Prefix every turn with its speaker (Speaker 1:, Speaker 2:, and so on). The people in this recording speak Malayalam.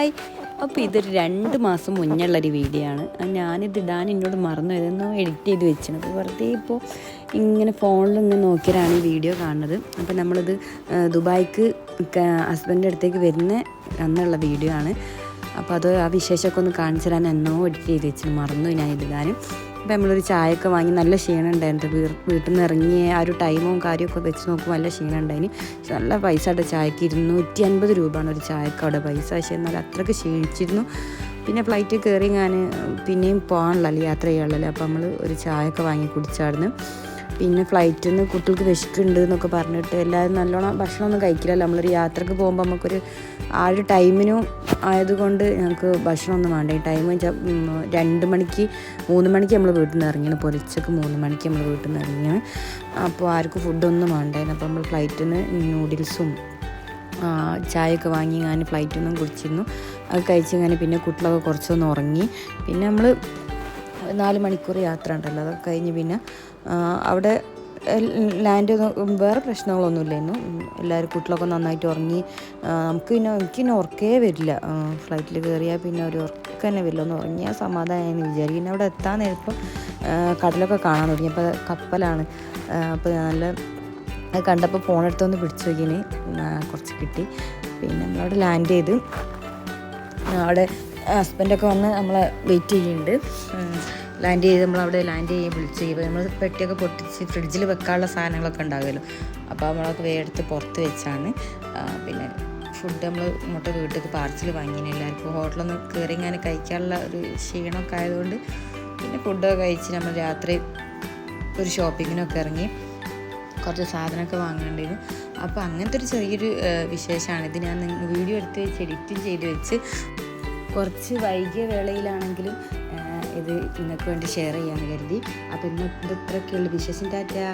Speaker 1: ഹായ്. അപ്പോൾ ഇതൊരു 2 മാസം മുന്നുള്ളൊരു വീഡിയോ ആണ്. ഞാനിത് ഇടാൻ എന്നോട് മറന്നു ഇതൊന്നും എഡിറ്റ് ചെയ്ത് വെച്ചിരുന്നു. അപ്പോൾ വെറുതെ ഇപ്പോൾ ഇങ്ങനെ ഫോണിൽ ഇങ്ങനെ നോക്കിയാണ് ഈ വീഡിയോ കാണുന്നത്. അപ്പോൾ നമ്മളിത് ദുബായ്ക്ക് ഹസ്ബൻഡിൻ്റെ അടുത്തേക്ക് വരുന്ന അന്നുള്ള വീഡിയോ ആണ്. അപ്പോൾ അത് ആ വിശേഷമൊക്കെ ഒന്ന് കാണിച്ചു തരാൻ എന്നോ എഡിറ്റ് ചെയ്ത് വെച്ചിരുന്നു, മറന്നു ഞാൻ ഇതിടാനും. അപ്പോൾ നമ്മളൊരു ചായയൊക്കെ വാങ്ങി, നല്ല ക്ഷീണം ഉണ്ടായിരുന്നു. വീട്ടിൽ നിന്ന് ഇറങ്ങിയ ആ ഒരു ടൈമും കാര്യമൊക്കെ വെച്ച് നോക്കുമ്പോൾ നല്ല ക്ഷീണം ഉണ്ടായിന്. നല്ല പൈസ അവിടെ ചായക്ക് 250 രൂപയാണ് ഒരു ചായക്ക് അവിടെ പൈസ. പക്ഷേ എന്നാൽ അത്രയ്ക്ക് ക്ഷീണിച്ചിരുന്നു. പിന്നെ ഫ്ലൈറ്റ് കയറി ഞാൻ പിന്നെയും പോകാനുള്ളല്ലോ, യാത്ര ചെയ്യാനുള്ളല്ലോ. അപ്പോൾ നമ്മൾ ഒരു ചായയൊക്കെ വാങ്ങി കുടിച്ചായിരുന്നു. പിന്നെ ഫ്ലൈറ്റിൽ നിന്ന് കുട്ടികൾക്ക് വിശക്കുന്നുണ്ട് എന്നൊക്കെ പറഞ്ഞിട്ട് എല്ലാവരും നല്ലോണം ഭക്ഷണമൊന്നും കഴിക്കില്ലല്ലോ. നമ്മളൊരു യാത്രക്ക് പോകുമ്പോൾ നമുക്കൊരു ആ ഒരു ടൈമിനും ആയതുകൊണ്ട് ഞങ്ങൾക്ക് ഭക്ഷണമൊന്നും വേണ്ട. ഈ ടൈം വെച്ചാൽ 2 മണിക്ക് 3 മണിക്ക് നമ്മൾ വീട്ടിൽ നിന്ന് ഇറങ്ങിയാണ്. പുലർച്ചക്ക് 3 മണിക്ക് നമ്മൾ വീട്ടിൽ നിന്ന് ഇറങ്ങിയാണ്. അപ്പോൾ ആർക്കും ഫുഡൊന്നും വേണ്ടായിരുന്നു. അപ്പോൾ നമ്മൾ ഫ്ലൈറ്റിൽ നിന്ന് നൂഡിൽസും ചായയൊക്കെ വാങ്ങി ഞാൻ ഫ്ലൈറ്റിൽ നിന്നും കുടിച്ചിരുന്നു. അത് കഴിച്ച് പിന്നെ കുട്ടികളൊക്കെ കുറച്ചൊന്ന് ഉറങ്ങി. പിന്നെ നമ്മൾ 4 മണിക്കൂർ യാത്ര ഉണ്ടല്ലോ, അതൊക്കെ കഴിഞ്ഞ് പിന്നെ അവിടെ ലാൻഡ് വേറെ പ്രശ്നങ്ങളൊന്നുമില്ലായിരുന്നു. എല്ലാവരും കുട്ടികളൊക്കെ നന്നായിട്ട് ഉറങ്ങി. എനിക്കിന്നെ ഉറക്കേ വരില്ല. ഫ്ലൈറ്റിൽ കയറിയാൽ പിന്നെ ഒരു ഉറക്കം തന്നെ വരില്ല. ഒന്ന് ഉറങ്ങിയാൽ സമാധാനമായെന്ന് വിചാരിക്കും. പിന്നെ അവിടെ എത്താൻ നേരപ്പം കടലൊക്കെ കാണാൻ തുടങ്ങി. അപ്പോൾ കപ്പലാണ്. അപ്പോൾ നല്ല അത് കണ്ടപ്പോൾ ഫോണെടുത്തൊന്ന് പിടിച്ചു നോക്കിന്, കുറച്ച് കിട്ടി. പിന്നെ നമ്മളവിടെ ലാൻഡ് ചെയ്ത് അവിടെ ഹസ്ബൻഡൊക്കെ വന്ന് നമ്മളെ വെയിറ്റ് ചെയ്യുന്നുണ്ട്. ലാൻഡ് ചെയ്ത് നമ്മളവിടെ ലാൻഡ് ചെയ്യാൻ വിളിച്ച് ചെയ്യുമ്പോൾ നമ്മൾ പെട്ടിയൊക്കെ പൊട്ടിച്ച് ഫ്രിഡ്ജിൽ വെക്കാനുള്ള സാധനങ്ങളൊക്കെ ഉണ്ടാകുമല്ലോ. അപ്പോൾ നമ്മളൊക്കെ വേറെടുത്ത് പുറത്ത് വെച്ചാണ്. പിന്നെ ഫുഡ് നമ്മൾ ഇങ്ങോട്ട് വീട്ടിലേക്ക് പാർസൽ വാങ്ങിന്. എല്ലാവർക്കും ഹോട്ടലൊന്നും കയറി ഇങ്ങനെ കഴിക്കാനുള്ള ഒരു ക്ഷീണമൊക്കെ ആയതുകൊണ്ട് പിന്നെ ഫുഡൊക്കെ കഴിച്ച് നമ്മൾ രാത്രി ഒരു ഷോപ്പിങ്ങിനൊക്കെ ഇറങ്ങി കുറച്ച് സാധനമൊക്കെ വാങ്ങേണ്ടിയിരുന്നു. അപ്പോൾ അങ്ങനത്തെ ഒരു ചെറിയൊരു വിശേഷമാണ് ഇത്. ഞാൻ വീഡിയോ എടുത്ത് വെച്ച് എഡിറ്റും ചെയ്ത് വെച്ച് കുറച്ച് വൈകിയ വേളയിലാണെങ്കിലും ഇത് നിങ്ങൾക്ക് വേണ്ടി ഷെയർ ചെയ്യാമെന്ന് കരുതി. അപ്പോൾ ഇന്ന് ഇത്രയൊക്കെയുള്ള വിശേഷം. ടാറ്റാ.